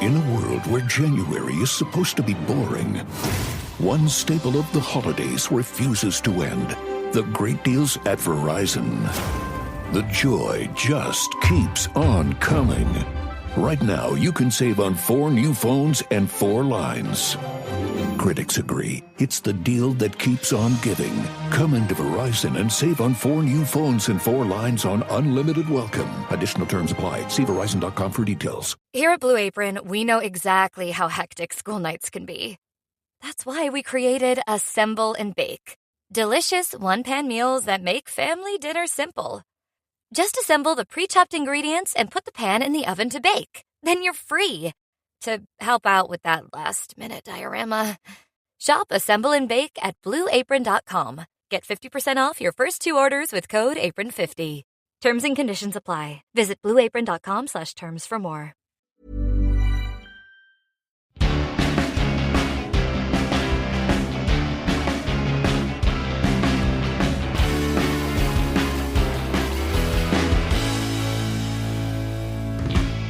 In a world where January is supposed to be boring, one staple of the holidays refuses to end. The great deals at Verizon. The joy just keeps on coming. Right now, you can save on 4 new phones and 4 lines. Critics agree it's the deal that keeps on giving. Come into Verizon and save on 4 new phones and 4 lines on unlimited welcome. Additional terms apply. See Verizon.com for details. Here at Blue Apron, we know exactly how hectic school nights can be. That's why we created Assemble and Bake. Delicious one-pan meals that make family dinner simple. Just assemble the pre-chopped ingredients and put the pan in the oven to bake. Then you're free to help out with that last-minute diorama. Shop Assemble and Bake at BlueApron.com. Get 50% off your first 2 orders with code APRON50. Terms and conditions apply. Visit BlueApron.com/terms for more.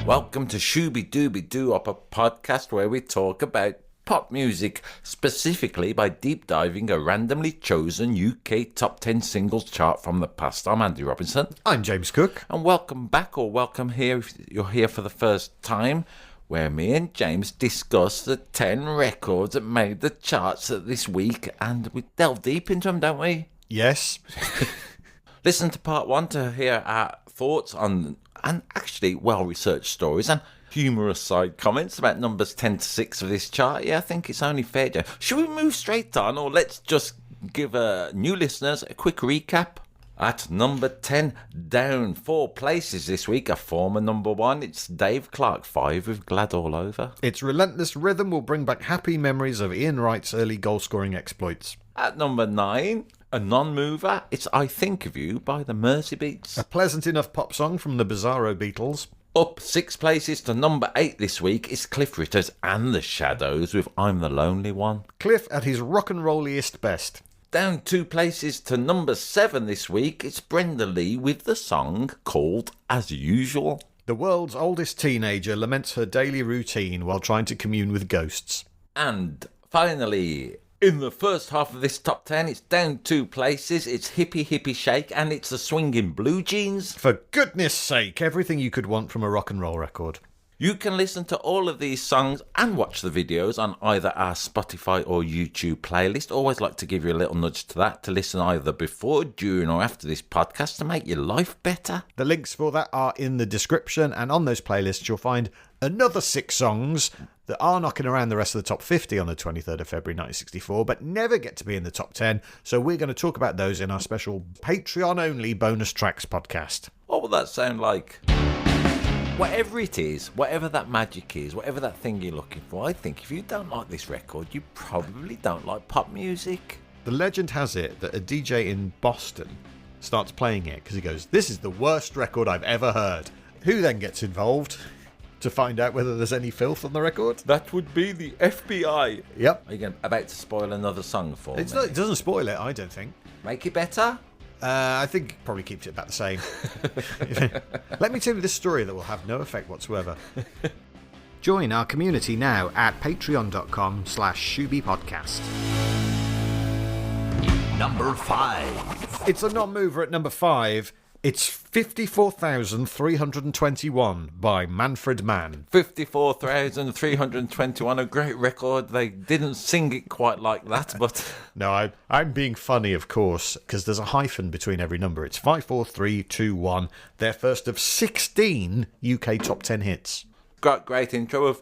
Welcome to Shooby Dooby Doo Up, a podcast where we talk about pop music, specifically by deep diving a randomly chosen UK top 10 singles chart from the past. I'm Andy Robinson. I'm James Cook. And welcome back, or welcome here if you're here for the first time, where me and James discuss the 10 records that made the charts this week, and we delve deep into them, don't we? Yes. Listen to part 1 to hear our thoughts on, and actually well-researched stories and humorous side comments about numbers 10 to 6 of this chart. Yeah, I think it's only fair, Joe. Should we move straight on, or let's just give new listeners a quick recap? At number 10, down 4 places this week, a former number 1. It's Dave Clark 5 with Glad All Over. Its relentless rhythm will bring back happy memories of Ian Wright's early goal-scoring exploits. At number 9, a non-mover, it's I Think of You by the Mersey Beats. A pleasant enough pop song from the Bizarro Beatles. Up 6 places to number 8 this week is Cliff Richard and the Shadows with I'm the Lonely One. Cliff at his rock and rolliest best. Down 2 places to number 7 this week, it's Brenda Lee with the song called As Usual. The world's oldest teenager laments her daily routine while trying to commune with ghosts. And finally, in the first half of this top 10, it's down 2 places. It's Hippie Hippie Shake and it's the Swingin' Blue Jeans. For goodness sake, everything you could want from a rock and roll record. You can listen to all of these songs and watch the videos on either our Spotify or YouTube playlist. Always like to give you a little nudge to that, to listen either before, during or after this podcast to make your life better. The links for that are in the description, and on those playlists you'll find another 6 songs that are knocking around the rest of the top 50 on the 23rd of February 1964, but never get to be in the top 10. So we're going to talk about those in our special Patreon-only bonus tracks podcast. What will that sound like? Whatever it is, whatever that magic is, whatever that thing you're looking for, I think if you don't like this record, you probably don't like pop music. The legend has it that a DJ in Boston starts playing it because he goes, "This is the worst record I've ever heard." Who then gets involved to find out whether there's any filth on the record? That would be the FBI. Yep. Are you about to spoil another song for me? It doesn't spoil it, I don't think. Make it better? I think it probably keeps it about the same. Let me tell you this story that will have no effect whatsoever. Join our community now at patreon.com/ShoobyPodcast. Number 5. It's a non-mover at number 5. It's 54,321 by Manfred Mann. 54,321, a great record. They didn't sing it quite like that, but... No, I'm being funny, of course, because there's a hyphen between every number. It's 54321, their first of 16 UK top 10 hits. Got great intro of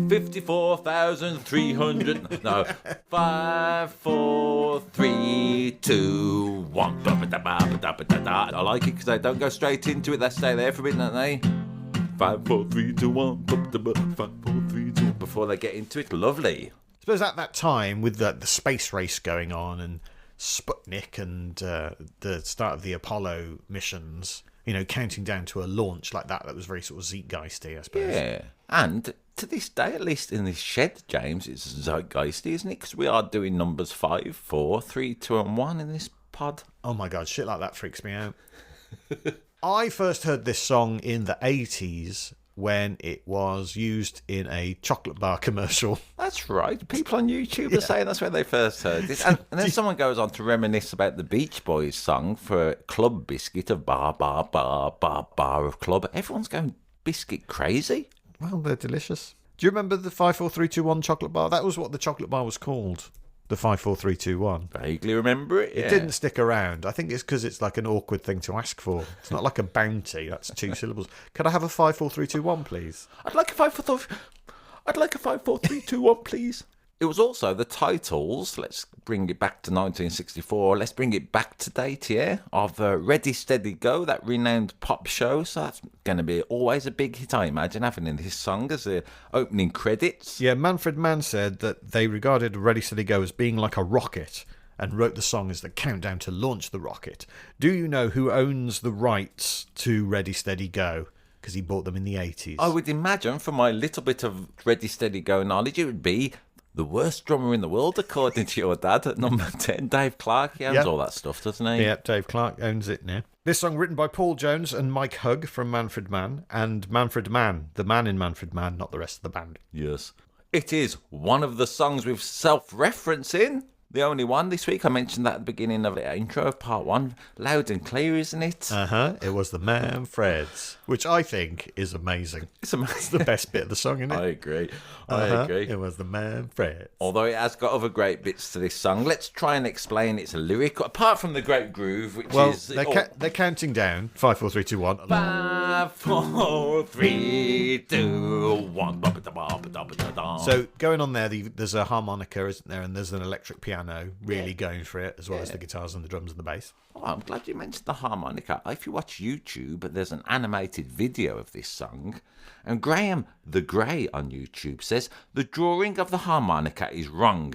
54,300... No, 5, 4, 3, 2, 1. I like it because they don't go straight into it. They stay there for a bit, don't they? 5, 4, 3, 2, 1. 5, 4, 3, 2, 1. Before they get into it. Lovely. I suppose at that time, with the space race going on and Sputnik and the start of the Apollo missions, you know, counting down to a launch like that was very sort of zeitgeisty, I suppose. Yeah. And to this day, at least in this shed, James, it's zeitgeisty, isn't it? Because we are doing numbers 5, 4, 3, 2, and 1 in this pod. Oh my God, shit like that freaks me out. I first heard this song in the 80s when it was used in a chocolate bar commercial. That's right. People on YouTube are saying that's where they first heard this. And then someone goes on to reminisce about the Beach Boys song for Club Biscuit of bar, bar, bar, bar, bar of club. Everyone's going biscuit crazy. Well, they're delicious. Do you remember the 54321 chocolate bar? That was what the chocolate bar was called. The 54321. Vaguely remember it, yeah. It didn't stick around. I think it's because it's like an awkward thing to ask for. It's not like a bounty. That's 2 syllables. Could I have a 54321, please? I'd like a 54321, please. It was also the titles, let's bring it back to 1964, let's bring it back to date, yeah, of Ready, Steady, Go, that renowned pop show. So that's going to be always a big hit, I imagine, having in this song as the opening credits. Yeah, Manfred Mann said that they regarded Ready, Steady, Go as being like a rocket and wrote the song as the countdown to launch the rocket. Do you know who owns the rights to Ready, Steady, Go? Because he bought them in the 80s. I would imagine, from my little bit of Ready, Steady, Go knowledge, it would be the worst drummer in the world, according to your dad, at number 10, Dave Clark. He owns all that stuff, doesn't he? Yeah, Dave Clark owns it now. This song written by Paul Jones and Mike Hugg from Manfred Mann, and Manfred Mann, the man in Manfred Mann, not the rest of the band. Yes. It is one of the songs with self-reference in. The only one this week. I mentioned that at the beginning of the intro of part 1. Loud and clear, isn't it? It was the Manfreds, which I think is amazing. It's amazing. It's the best bit of the song, isn't it? I agree. I agree. It was the Manfreds. Although it has got other great bits to this song, let's try and explain its lyric. Apart from the great groove, which is... They're counting down. 5, 4, 3, 2, 1. 5, 4, 3, 2, 1. So going on there, there's a harmonica, isn't there? And there's an electric piano really going for it, as well as the guitars and the drums and the bass. Oh, I'm glad you mentioned the harmonica. If you watch YouTube, there's an animated video of this song. And Graham the Grey on YouTube says, the drawing of the harmonica is wrong.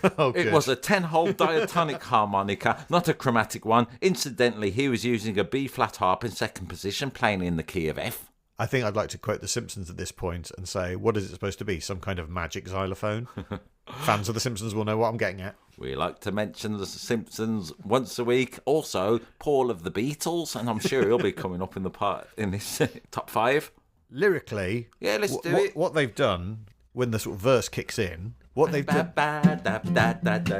It was a 10-hole diatonic harmonica, not a chromatic one. Incidentally, he was using a B-flat harp in second position, playing in the key of F. I think I'd like to quote The Simpsons at this point and say, what is it supposed to be? Some kind of magic xylophone? Fans of The Simpsons will know what I'm getting at. We like to mention The Simpsons once a week. Also, Paul of the Beatles, and I'm sure he'll be coming up in this top 5. Lyrically, yeah, let's do it. What they've done, when the sort of verse kicks in, what they've done...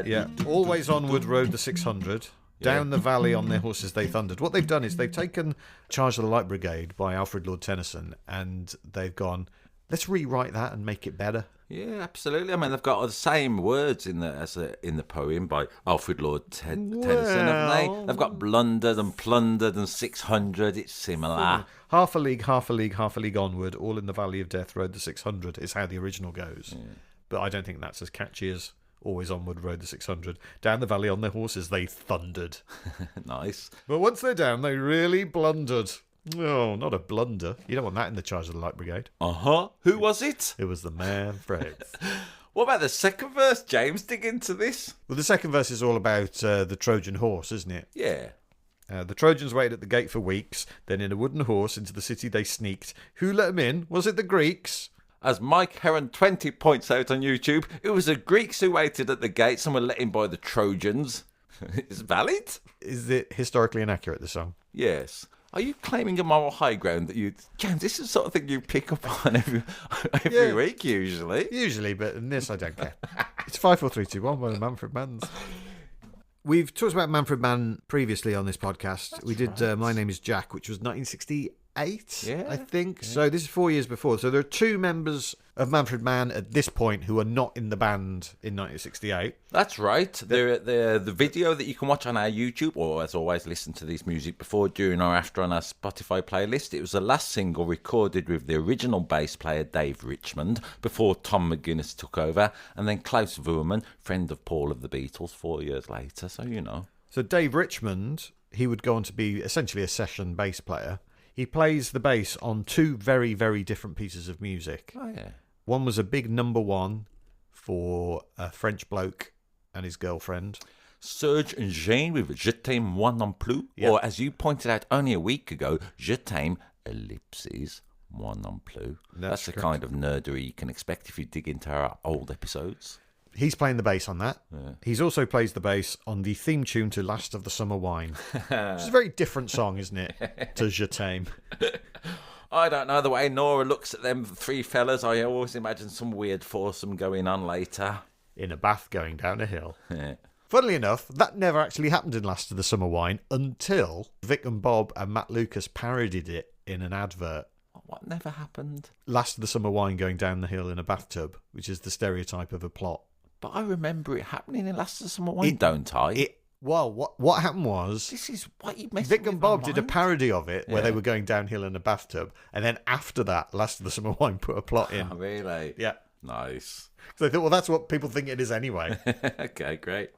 Yeah, always onward rode the 600... Down the valley on their horses they thundered. What they've done is they've taken Charge of the Light Brigade by Alfred Lord Tennyson and they've gone, let's rewrite that and make it better. Yeah, absolutely. I mean, they've got the same words in the poem by Alfred Lord Tennyson, haven't they? They've got blundered and plundered and 600. It's similar. Half a league, half a league, half a league onward, all in the valley of death rode the 600 is how the original goes. Yeah. But I don't think that's as catchy as always onward rode the 600. Down the valley on their horses they thundered. Nice. But once they're down, they really blundered. Oh, not a blunder. You don't want that in the Charge of the Light Brigade. Who was it? It was the Manfreds. What about the second verse, James? Dig into this. Well, the second verse is all about the Trojan horse, isn't it? Yeah. The Trojans waited at the gate for weeks. Then in a wooden horse into the city they sneaked. Who let them in? Was it the Greeks? As Mike Heron 20 points out on YouTube, it was the Greeks who waited at the gates and were let in by the Trojans. Is it valid? Is it historically inaccurate, the song? Yes. Are you claiming a moral high ground that you... James, this is the sort of thing you pick up on every week, usually. Usually, but in this I don't care. It's 5, 4, 3, 2, 1 by the Manfred Manns. We've talked about Manfred Mann previously on this podcast. We did My Name is Jack, which was 1968, I think. Yeah. So this is 4 years before. So there are 2 members of Manfred Mann at this point who are not in the band in 1968. That's right. The video that you can watch on our YouTube, or as always, listen to this music before, during, or after on our Spotify playlist. It was the last single recorded with the original bass player Dave Richmond before Tom McGuinness took over, and then Klaus Voormann, friend of Paul of the Beatles, 4 years later. So, you know. So Dave Richmond, he would go on to be essentially a session bass player. He plays the bass on 2 very, very different pieces of music. Oh, yeah. One was a big number 1 for a French bloke and his girlfriend. Serge and Jean with Je t'aime moi non plus. Yep. Or, as you pointed out only a week ago, Je t'aime ellipses moi non plus. That's the kind of nerdery you can expect if you dig into our old episodes. He's playing the bass on that. Yeah. He's also plays the bass on the theme tune to Last of the Summer Wine. Which is a very different song, isn't it, to Je t'aime. I don't know. The way Nora looks at them three fellas, I always imagine some weird foursome going on later. In a bath going down a hill. Yeah. Funnily enough, that never actually happened in Last of the Summer Wine until Vic and Bob and Matt Lucas parodied it in an advert. What never happened? Last of the Summer Wine going down the hill in a bathtub, which is the stereotype of a plot. But I remember it happening in Last of the Summer Wine, don't I? Well, what happened was... This is what you messing Vic with and Bob my did a mind? parody of it where Yeah. they were going downhill in a bathtub, and then after that, Last of the Summer Wine put a plot in. Oh, really? Yeah. Nice. So they thought, well, that's what people think it is anyway. Okay, great.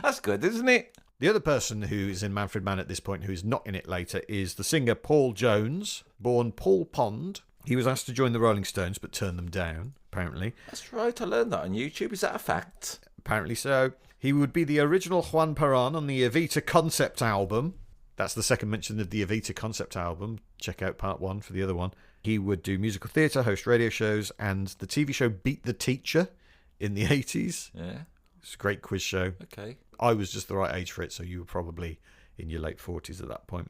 That's good, isn't it? The other person who's in Manfred Mann at this point, who's not in it later, is the singer Paul Jones, born Paul Pond. He was asked to join the Rolling Stones, but turned them down, apparently. That's right, I learned that on YouTube. Is that a fact? Apparently so. He would be the original Juan Perón on the Evita concept album. That's the second mention of the Evita concept album. Check out part 1 for the other one. He would do musical theatre, host radio shows, and the TV show Beat the Teacher in the 80s. Yeah. It's a great quiz show. Okay. I was just the right age for it, so you were probably in your late 40s at that point.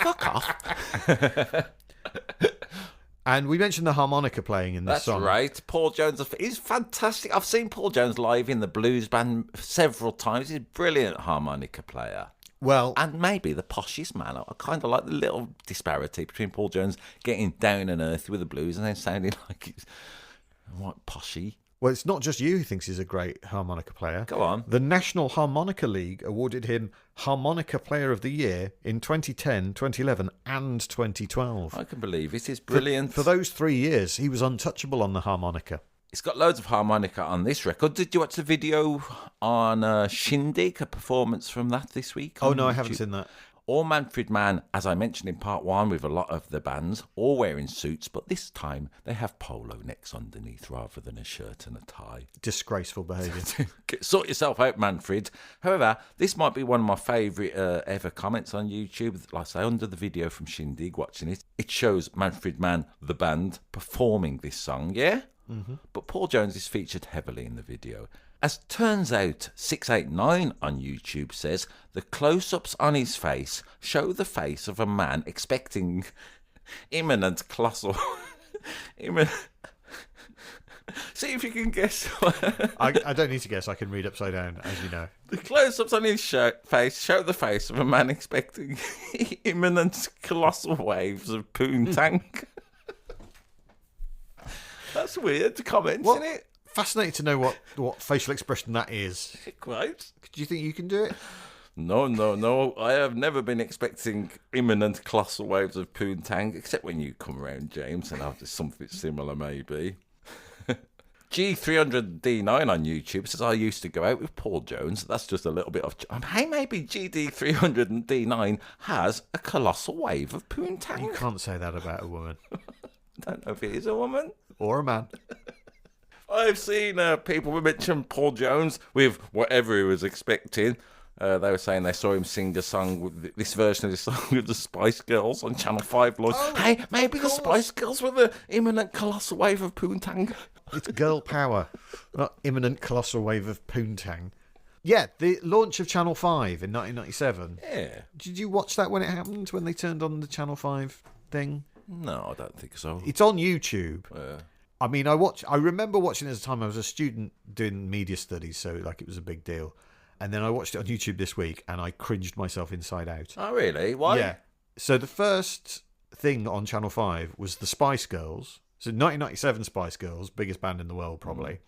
Fuck off. And we mentioned the harmonica playing in this That's song. right. Paul Jones, he's fantastic. I've seen Paul Jones live in the blues band several times. He's a brilliant harmonica player. Well, And maybe the poshest man. I kind of like the little disparity between Paul Jones getting down and earthy with the blues and then sounding like he's what poshy. well, it's not just you who thinks he's a great harmonica player. Go on. The National Harmonica League awarded him Harmonica Player of the Year in 2010, 2011 and 2012. I can believe it. It's brilliant. For those 3 years, he was untouchable on the harmonica. It's got loads of harmonica on this record. Did you watch the video on Shindig, a performance from that this week? Oh, on no, I haven't YouTube? seen that. All Manfred Mann, as I mentioned in part 1 with a lot of the bands, all wearing suits, but this time they have polo necks underneath rather than a shirt and a tie. Disgraceful behaviour. Sort yourself out, Manfred. However, this might be one of my favourite ever comments on YouTube. Like I say, under the video from Shindig, watching it, it shows Manfred Mann, the band, performing this song, yeah? Mm-hmm. But Paul Jones is featured heavily in the video. As turns out, 689 on YouTube says, the close-ups on his face show the face of a man expecting imminent colossal... See if you can guess. I don't need to guess. I can read upside down, as you know. The close-ups on his face show the face of a man expecting imminent colossal waves of poontang. That's weird to comment, Well, isn't it? fascinating to know what facial expression that is. Quite. Do you think you can do it? No. I have never been expecting imminent colossal waves of poontang, except when you come around, James, and I'll do something similar, maybe. G300D9 on YouTube says, I used to go out with Paul Jones. That's just a little bit of... Hey, maybe GD300D9 has a colossal wave of poontang. You can't say that about a woman. I don't know if it is a woman. Or a man. I've seen people mention Paul Jones with whatever he was expecting. They were saying they saw him sing the song, with this version of the song with the Spice Girls on Channel 5. Lord. Oh, hey, maybe the course. Spice Girls were the imminent colossal wave of poontang. It's girl power, not imminent colossal wave of poontang. Yeah, the launch of Channel 5 in 1997. Yeah. Did you watch that when it happened, when they turned on the Channel 5 thing? No, I don't think so. It's on YouTube. Yeah. I mean, I remember watching it at the time. I was a student doing media studies, so like it was a big deal. And then I watched it on YouTube this week, and I cringed myself inside out. Oh, really? Why? Yeah. So the first thing on Channel 5 was the Spice Girls. So 1997 Spice Girls, biggest band in the world probably,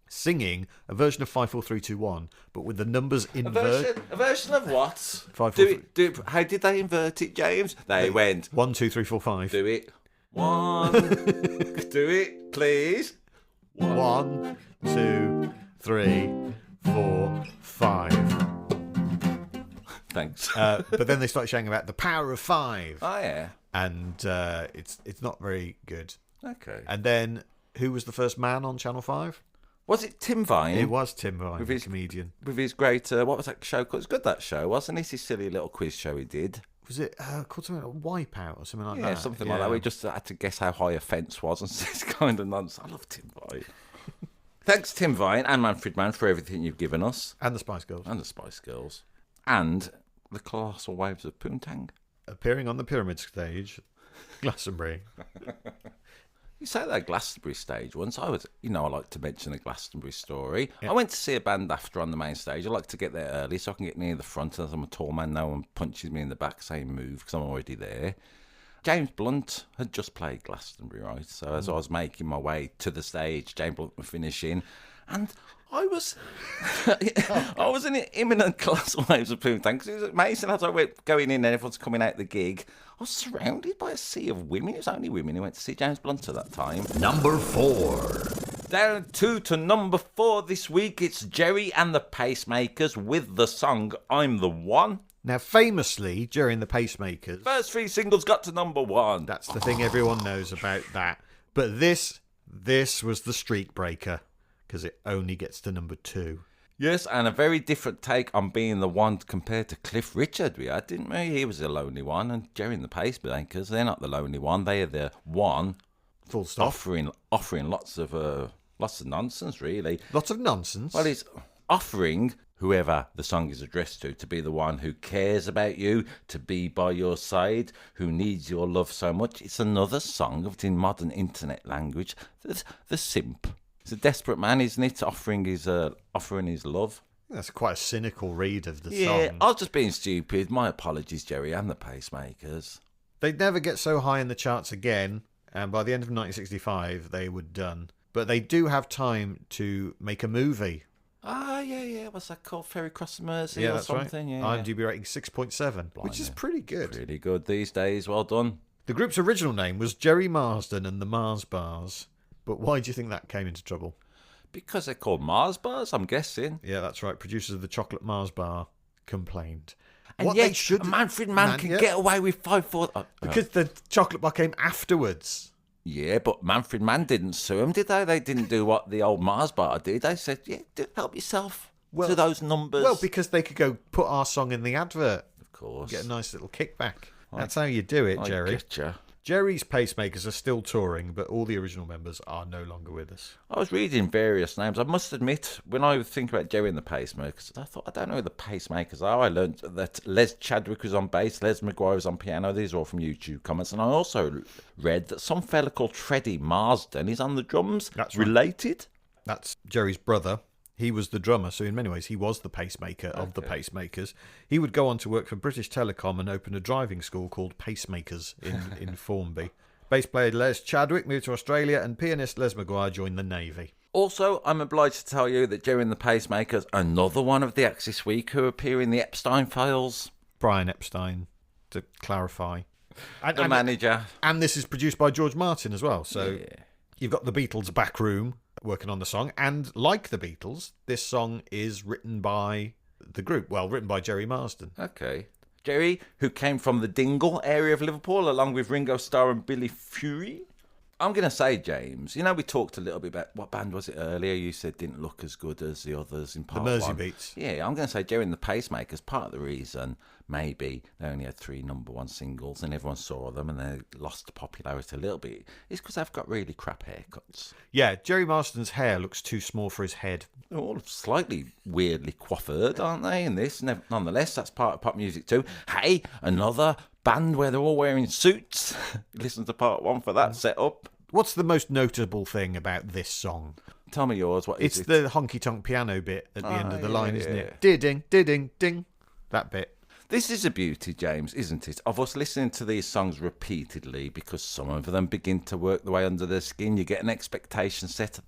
singing a version of 54321, but with the numbers inverted. A version of what? 5, 4, Do it. How did they invert it, James? They went, 1, 2, 3, 4, 5. do it. 1. Do it, please. 1, 2, 3, 4, 5. Thanks. But then they started shouting about the power of 5, Oh, yeah. and it's not very good. Okay. And then who was the first man on Channel 5? Was it Tim Vine? It was Tim Vine, With the his- comedian. With his great, what was that show called? It was good, that show, wasn't it? His silly little quiz show he did. Was it called something like Wipeout or something like Yeah, that? something like that. We just had to guess how high a fence was and this kind of nonsense. I love Tim Vine. Thanks, Tim Vine and Manfred Mann, for everything you've given us. And the Spice Girls. And the Spice Girls. And the colossal waves of poontang. appearing on the pyramid stage, Glastonbury. You say that Glastonbury stage once. I like to mention a Glastonbury story. Yeah. I went to see a band after on the main stage. I like to get there early so I can get near the front. As I'm a tall man, no one punches me in the back saying move because I'm already there. James Blunt had just played Glastonbury, right? So as I was making my way to the stage, James Blunt was finishing, and I was in imminent colossal waves of poontang because it was amazing as I went going in and everyone's coming out the gig. I was surrounded by a sea of women. It was only women who went to see James Blunt at that time. Number 4. Down 2 to number 4 this week. It's Jerry and the Pacemakers with the song "I'm the One." Now, famously, during the Pacemakers, first 3 singles got to number 1. That's the thing everyone knows about that. But this was the streak breaker because it only gets to number 2. Yes, and a very different take on being the one compared to Cliff Richard we had, didn't we? He was the lonely one, and Jerry and the Pacemakers, they're not the lonely one. They are the one. Full stop. Offering lots of nonsense, really. Lots of nonsense? Well, he's offering whoever the song is addressed to be the one who cares about you, to be by your side, who needs your love so much. It's another song of in modern internet language. The simp. It's a desperate man, isn't it? Offering his love. That's quite a cynical read of the song. Yeah, I was just being stupid. My apologies, Jerry and the Pacemakers. They'd never get so high in the charts again, and by the end of 1965, they were done. But they do have time to make a movie. Yeah. What's that called? Ferry Cross the Mersey or that's something? Right. IMDb rating 6.7, which is pretty good. Pretty good these days. Well done. The group's original name was Jerry Marsden and the Mars Bars. But why do you think that came into trouble? Because they're called Mars Bars, I'm guessing. Yeah, that's right. Producers of the Chocolate Mars Bar complained. And yet, Manfred Mann can get away with 5-4... because the chocolate bar came afterwards. Yeah, but Manfred Mann didn't sue them, did they? They didn't do what the old Mars Bar did. They said, help yourself to those numbers. Well, because they could go put our song in the advert. Of course. Get a nice little kickback. That's how you do it, Jerry. I getcha. Jerry's Pacemakers are still touring, but all the original members are no longer with us. I was reading various names. I must admit, when I think about Jerry and the Pacemakers, I thought, I don't know who the Pacemakers are. I learned that Les Chadwick was on bass, Les McGuire was on piano. These are all from YouTube comments. And I also read that some fella called Freddie Marsden is on the drums. That's right. Related? That's Jerry's brother. He was the drummer, so in many ways he was the pacemaker of the Pacemakers. He would go on to work for British Telecom and open a driving school called Pacemakers in Formby. Bass player Les Chadwick moved to Australia and pianist Les McGuire joined the Navy. Also, I'm obliged to tell you that Jerry and the Pacemakers, another one of the acts this week who appear in the Epstein files. Brian Epstein, to clarify. The manager. And this is produced by George Martin as well, so you've got the Beatles' back room working on the song, and like the Beatles, this song is written by the group. Well, written by Jerry Marsden. Okay. Jerry, who came from the Dingle area of Liverpool, along with Ringo Starr and Billy Fury. I'm going to say, James, we talked a little bit about, what band was it earlier? You said didn't look as good as the others in part one. The Mersey Beats. Yeah, I'm going to say Jerry and the Pacemakers, part of the reason, maybe, they only had 3 number 1 singles and everyone saw them and they lost popularity a little bit, is because they've got really crap haircuts. Yeah, Jerry Marsden's hair looks too small for his head. They're all slightly weirdly coiffured, aren't they, in this? Nonetheless, that's part of pop music too. Hey, another band where they're all wearing suits. Listen to part 1 for that setup. What's the most notable thing about this song? Tell me yours. What is it? It's the honky-tonk piano bit at the end of the line, isn't it? Ding, ding, ding. That bit. This is a beauty, James, isn't it? Of us listening to these songs repeatedly, because some of them begin to work their way under their skin. You get an expectation set.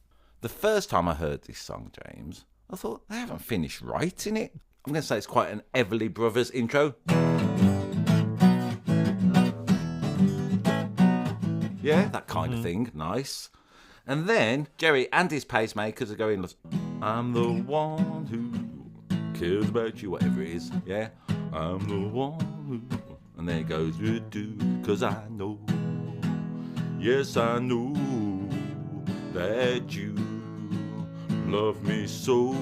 The first time I heard this song, James, I thought, they haven't finished writing it. I'm going to say it's quite an Everly Brothers intro. Yeah, that kind of thing. Nice. And then Jerry and his Pacemakers are going, I'm the one who cares about you, whatever it is. Yeah, I'm the one who... And then it goes, because I know, yes, I know that you love me so.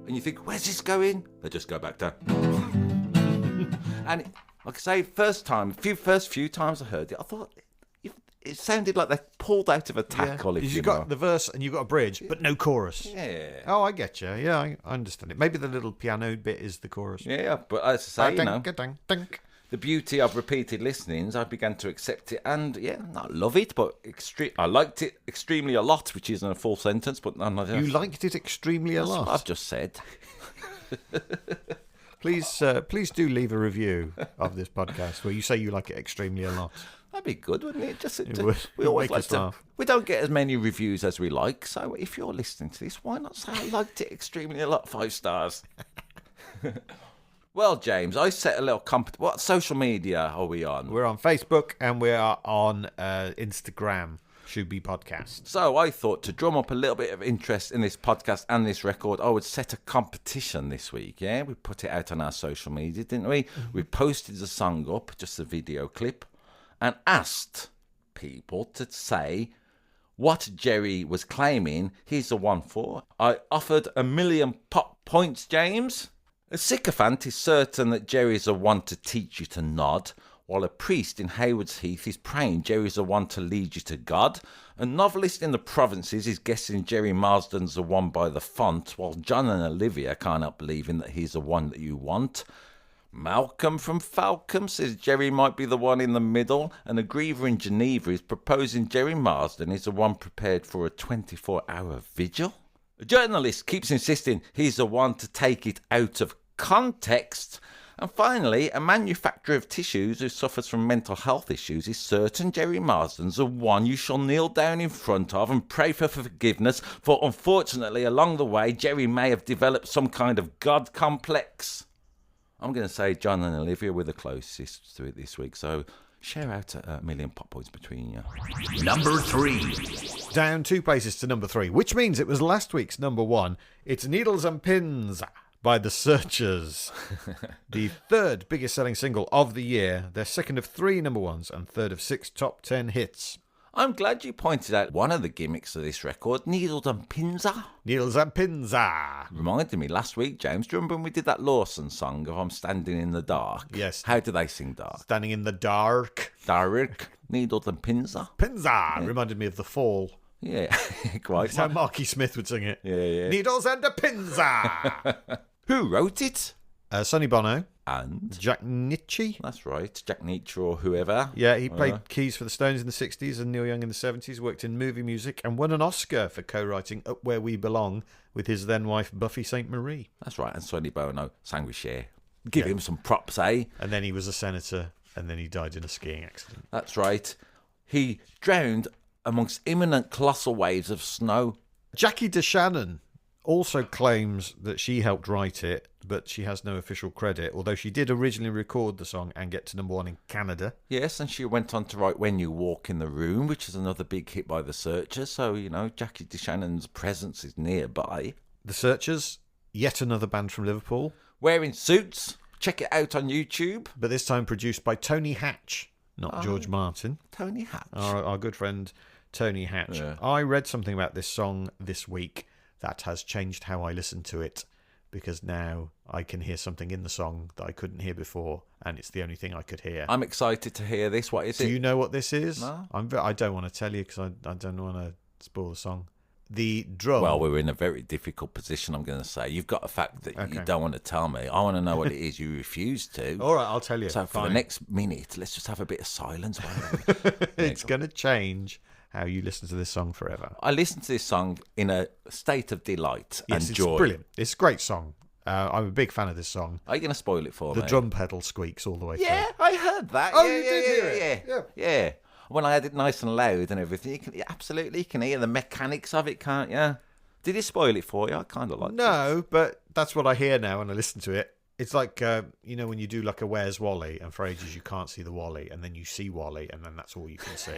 And you think, where's this going? They just go back to... And like I say, first few times I heard it, I thought... It sounded like they pulled out of a tackle. Yeah, you got the verse and you got a bridge, but no chorus. Yeah. Oh, I get you. Yeah, I understand it. Maybe the little piano bit is the chorus. Yeah, but as I say, the beauty of repeated listenings, I began to accept it and, not love it, but I liked it extremely a lot, which isn't a full sentence, but You liked it extremely a that's lot? what I've just said. Please do leave a review of this podcast where you say you like it extremely a lot. That'd be good, wouldn't it? It would. We always Make like us to. laugh. We don't get as many reviews as we like, so if you're listening to this, why not say I liked it extremely a lot? 5 stars. Well, James, I set a little What social media are we on? We're on Facebook and we are on Instagram, Shooby Podcast. So I thought to drum up a little bit of interest in this podcast and this record, I would set a competition this week, yeah? We put it out on our social media, didn't we? We posted the song up, just a video clip, and asked people to say what Jerry was claiming he's the one for. I offered 1 million pop points, James. A sycophant is certain that Jerry's the one to teach you to nod, while a priest in Haywards Heath is praying Jerry's the one to lead you to God. A novelist in the provinces is guessing Jerry Marsden's the one by the font, while John and Olivia can't help believing that he's the one that you want. Malcolm from Falcom says Jerry might be the one in the middle, and a griever in Geneva is proposing Jerry Marsden is the one prepared for a 24-hour vigil. A journalist keeps insisting he's the one to take it out of context. And finally, a manufacturer of tissues who suffers from mental health issues is certain Jerry Marsden's the one you shall kneel down in front of and pray for forgiveness, for unfortunately along the way Jerry may have developed some kind of God complex. I'm going to say John and Olivia were the closest to it this week, so share out 1 million pop points between you. Number 3. Down 2 places to number 3, which means it was last week's number 1. It's Needles and Pins by The Searchers. The 3rd biggest selling single of the year, their 2nd of 3 number 1s and 3rd of 6 top 10 hits. I'm glad you pointed out one of the gimmicks of this record, Needles and Pins. Needles and Pins. Reminded me last week, James, do you remember when we did that Lawson song of I'm Standing in the Dark? Yes. How do they sing dark? Standing in the dark. Dark, Needles and Pins. Pinza reminded me of The Fall. Yeah, quite. That's how Marky Smith would sing it. Yeah. Needles and a Pinza. Who wrote it? Sonny Bono. And? Jack Nitzsche. That's right, Jack Nietzsche or whoever. Yeah, he played keys for the Stones in the 60s and Neil Young in the 70s, worked in movie music and won an Oscar for co-writing Up Where We Belong with his then-wife Buffy St. Marie. That's right, and Sonny Bono sang with Cher. Give him some props, eh? And then he was a senator and then he died in a skiing accident. That's right. He drowned amongst imminent colossal waves of snow. Jackie DeShannon also claims that she helped write it, but she has no official credit, although she did originally record the song and get to number 1 in Canada. Yes, and she went on to write When You Walk in the Room, which is another big hit by The Searchers, so, Jackie DeShannon's presence is nearby. The Searchers, yet another band from Liverpool. Wearing suits. Check it out on YouTube. But this time produced by Tony Hatch, not George Martin. Tony Hatch. Our good friend Tony Hatch. Yeah. I read something about this song this week that has changed how I listen to it, because now I can hear something in the song that I couldn't hear before, and it's the only thing I could hear. I'm excited to hear this. What is it? Do you know what this is? No. I don't want to tell you because I don't want to spoil the song. The drum. Well, we're in a very difficult position, I'm going to say. You've got a fact that you don't want to tell me. I want to know what it is. You refuse to. All right, I'll tell you. So for the next minute, let's just have a bit of silence. It's going to change how you listen to this song forever. I listened to this song in a state of delight and joy. It's brilliant. It's a great song. I'm a big fan of this song. Are you going to spoil it for me? The drum pedal squeaks all the way through. Yeah, I heard that. Oh, yeah, you did hear it? Yeah. When I had it nice and loud and everything, you can hear the mechanics of it, can't you? Did it spoil it for you? I kind of like it. No, but that's what I hear now when I listen to it. It's like, when you do like a Where's Wally, and for ages you can't see the Wally, and then you see Wally, and then that's all you can see.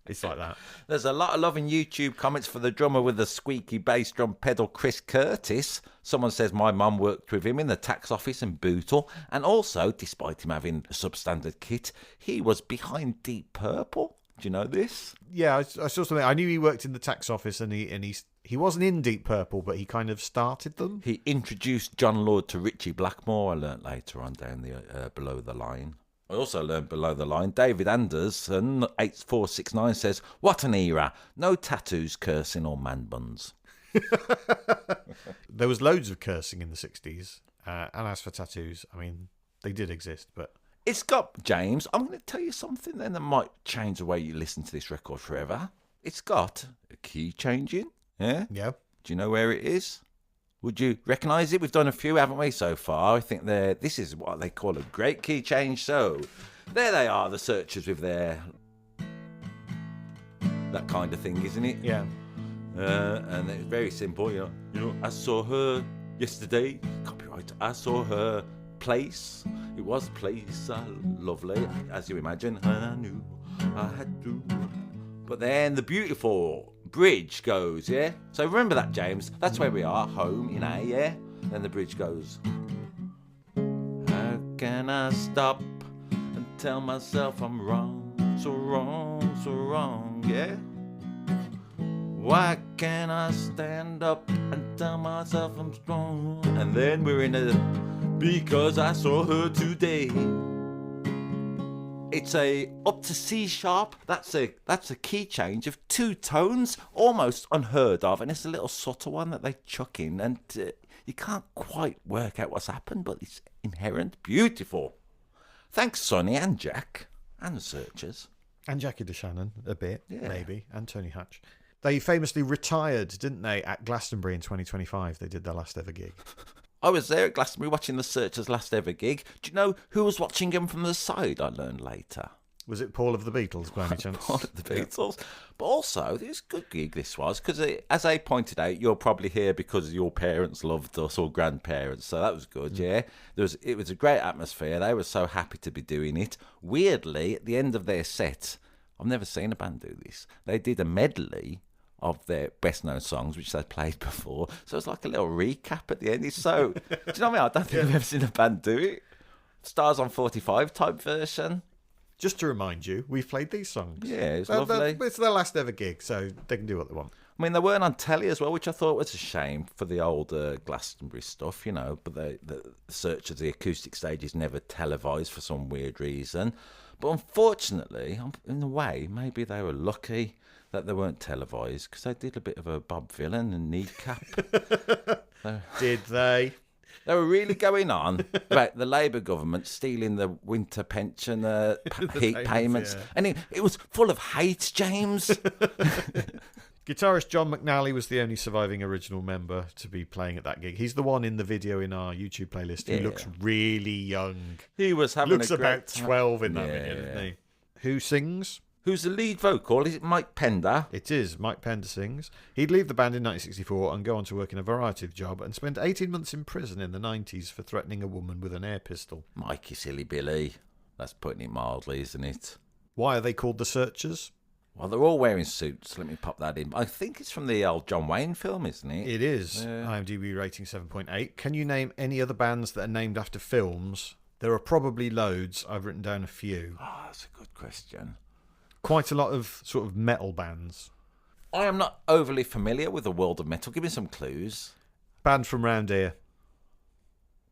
It's like that. There's a lot of love in YouTube comments for the drummer with the squeaky bass drum pedal, Chris Curtis. Someone says my mum worked with him in the tax office in Bootle, and also, despite him having a substandard kit, he was behind Deep Purple. Do you know this? Yeah, I saw something. I knew he worked in the tax office, and he wasn't in Deep Purple, but he kind of started them. He introduced John Lord to Richie Blackmore. I learnt later on down the Below the Line. I also learned Below the Line. David Anderson, 8469, says, what an era. No tattoos, cursing, or man buns. There was loads of cursing in the 60s. And as for tattoos, I mean, they did exist, but... It's got, James, I'm going to tell you something then that might change the way you listen to this record forever. It's got a key changing. Yeah? Yeah. Do you know where it is? Would you recognise it? We've done a few, haven't we, so far? I think this is what they call a great key change. So, there they are, the Searchers with their... that kind of thing, isn't it? Yeah. And it's very simple, you know, I saw her yesterday, copyright, I saw her place, it was a place, lovely, as you imagine, and I knew I had to. But then the beautiful bridge goes, yeah? So remember that, James, that's where we are, home in A, yeah? Then the bridge goes, how can I stop and tell myself I'm wrong, so wrong, yeah? Why can't I stand up and tell myself I'm strong? And then we're in a because I saw her today. It's a up to C sharp. That's a key change of 2 tones, almost unheard of, and it's a little subtle one that they chuck in, and you can't quite work out what's happened, but it's inherent, beautiful. Thanks, Sonny and Jack and the Searchers And Jackie DeShannon a bit, Yeah. maybe, and Tony Hatch. They famously retired, didn't they, at Glastonbury in 2025? They did their last ever gig. I was there at Glastonbury watching the Searchers' last ever gig. Do you know who was watching them from the side? I learned later. Was it Paul of the Beatles, by any chance? Paul of the Beatles. But also, it was a good gig this was, because as I pointed out, you're probably here because your parents loved us or grandparents, so that was good, yeah? It was a great atmosphere. They were so happy to be doing it. Weirdly, at the end of their set, I've never seen a band do this, they did a medley of their best-known songs, which they'd played before. So it's like a little recap at the end. It's so... do you know what I mean? I don't think I've ever seen a band do it. Stars on 45 type version. Just to remind you, we've played these songs. Yeah, it's lovely. It's their last ever gig, so they can do what they want. I mean, they weren't on telly as well, which I thought was a shame for the old Glastonbury stuff, you know. But the Searchers, the acoustic stage is never televised for some weird reason. But unfortunately, in a way, maybe they were lucky that they weren't televised, because they did a bit of a Bob Vylan and kneecap. Did they? They were really going on about the Labour government stealing the winter pension heat payments. Yeah. And it was full of hate, James. Guitarist John McNally was the only surviving original member to be playing at that gig. He's the one in the video in our YouTube playlist who looks really young. He was having Looks a great about time. 12 in that video, doesn't he? Who sings? Who's the lead vocal? Is it Mike Pender? It is. Mike Pender sings. He'd leave the band in 1964 and go on to work in a variety of jobs and spend 18 months in prison in the 90s for threatening a woman with an air pistol. Mikey Silly Billy. That's putting it mildly, isn't it? Why are they called the Searchers? Well, they're all wearing suits. Let me pop that in. I think it's from the old John Wayne film, isn't it? It is. IMDb rating 7.8. Can you name any other bands that are named after films? There are probably loads. I've written down a few. Oh, that's a good question. Quite a lot of sort of metal bands. I am not overly familiar with the world of metal. Give me some clues. Band from round here.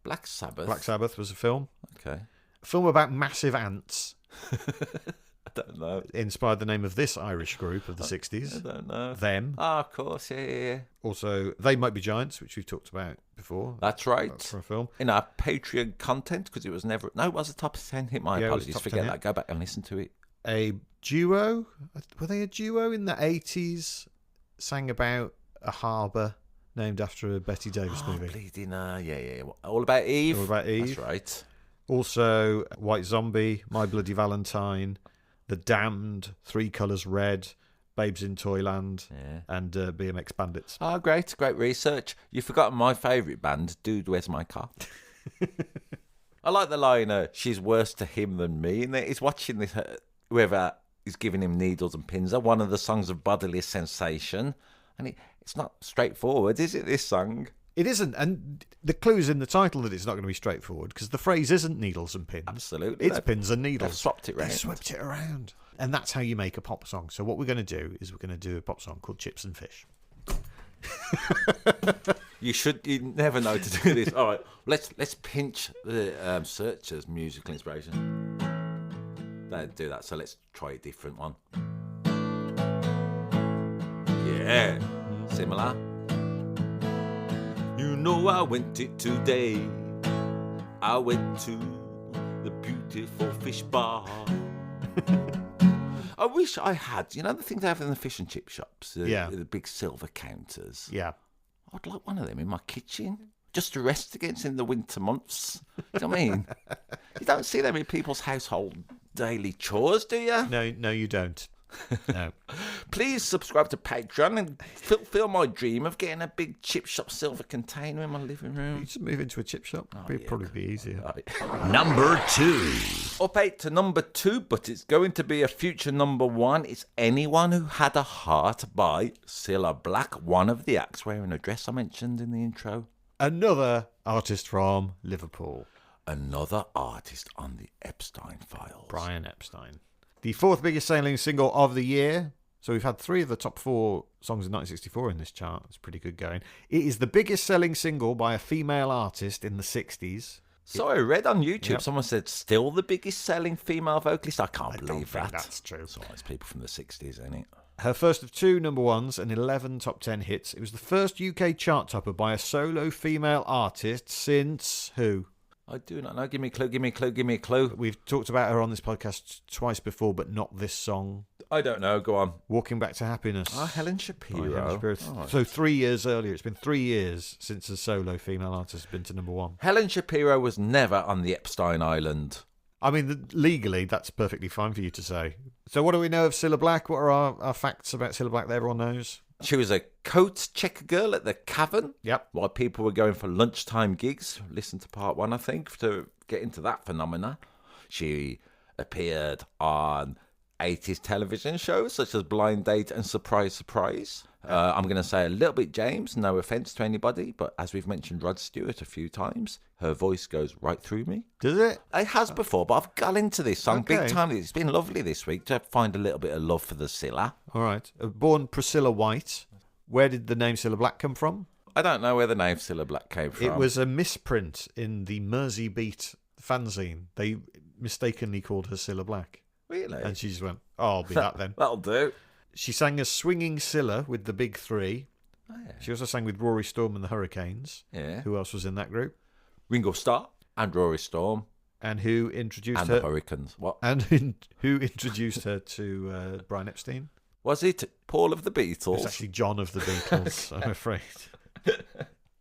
Black Sabbath. Black Sabbath was a film. Okay. A film about massive ants. I don't know. Inspired the name of this Irish group of the 60s. I don't know. Them. Ah, of course. Yeah. Also, They Might Be Giants, which we've talked about before. That's right. That's for a film. In our Patreon content, because it was never... No, it was a top 10 hit. My Yeah, it was apologies. top Forget 10 that. hit. Go back and listen to it. A duo. Were they a duo in the 80s? Sang about a harbour named after a Betty Davis movie. Bleeding, yeah. All About Eve. All About Eve. That's right. Also, White Zombie, My Bloody Valentine, The Damned, Three Colours Red, Babes in Toyland, and BMX Bandits. Oh, great research. You've forgotten my favourite band, Dude, Where's My Car? I like the line, she's worse to him than me. And he's watching this, whoever is giving him needles and pins, one of the songs of bodily sensation. And it's not straightforward, is it, this song? It isn't, and the clue's in the title that it's not going to be straightforward, because the phrase isn't needles and pins. Absolutely. It's pins and needles. They've swapped it round. They swapped it around. And that's how you make a pop song. So what we're going to do is we're going to do a pop song called Chips and Fish. You never know to do this. All right, let's pinch the Searchers' musical inspiration. Don't do that, so let's try a different one. Yeah, similar. You know I went it today. I went to the beautiful fish bar. I wish I had, you know, the things they have in the fish and chip shops, the big silver counters. Yeah. I'd like one of them in my kitchen, just to rest against in the winter months. You know what I mean? You don't see them in people's household daily chores, do you? No, you don't. No. Please subscribe to Patreon and fulfill my dream of getting a big chip shop silver container in my living room. You just move into a chip shop. It'd probably be easier. Number 2. Up 8 to number 2, but it's going to be a future number 1. It's Anyone Who Had a Heart by Cilla Black, one of the acts wearing a dress I mentioned in the intro. Another artist from Liverpool. Another artist on the Epstein Files. Brian Epstein. The 4th biggest selling single of the year. So we've had 3 of the top 4 songs in 1964 in this chart. It's pretty good going. It is the biggest selling single by a female artist in the 60s. So I read on YouTube, someone said still the biggest selling female vocalist. I can't believe don't think that. that's true. So it's people from the 60s, isn't it? Her first of 2 number 1s and 11 top 10 hits. It was the first UK chart topper by a solo female artist since who? I do not know. Give me a clue, give me a clue, give me a clue. We've talked about her on this podcast twice before, but not this song. I don't know. Go on. Walking Back to Happiness. Oh, Helen Shapiro. Helen Shapiro. Oh. So 3 years earlier. It's been 3 years since a solo female artist has been to number 1. Helen Shapiro was never on the Epstein Island. I mean, legally, that's perfectly fine for you to say. So what do we know of Cilla Black? What are our facts about Cilla Black that everyone knows? She was a coat checker girl at the Cavern. Yep. While people were going for lunchtime gigs. Listen to part 1, I think, to get into that phenomena. She appeared on 80s television shows such as Blind Date and Surprise, Surprise. I'm going to say a little bit James, no offence to anybody, but as we've mentioned Rod Stewart a few times, her voice goes right through me. Does it? It has before, but I've got into this song Okay. big time. It's been lovely this week to find a little bit of love for the Cilla. All right. Born Priscilla White. Where did the name Cilla Black come from? I don't know where the name Cilla Black came from. It was a misprint in the Mersey Beat fanzine. They mistakenly called her Cilla Black. Really? And she just went, oh, I'll be that then. That'll do. She sang as Swinging Cilla with the Big Three. Oh, yeah. She also sang with Rory Storm and the Hurricanes. Yeah. Who else was in that group? Ringo Starr and Rory Storm And who introduced and her? the Hurricanes. What? And who introduced her to Brian Epstein? Was it Paul of the Beatles? It's actually John of the Beatles, I'm afraid.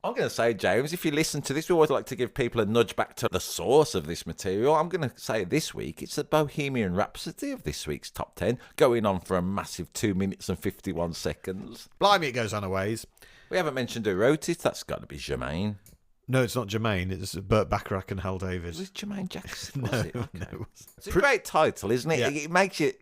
I'm going to say, James, if you listen to this, we always like to give people a nudge back to the source of this material. I'm going to say this week, it's the Bohemian Rhapsody of this week's top 10, going on for a massive 2 minutes and 51 seconds. Blimey, it goes on a ways. We haven't mentioned who wrote it. That's got to be Jermaine. No, it's not Jermaine. It's Burt Bacharach and Hal Davis. Was it Jermaine Jackson? No, Was it? Okay. no. It's a great title, isn't it? Yeah. It makes you,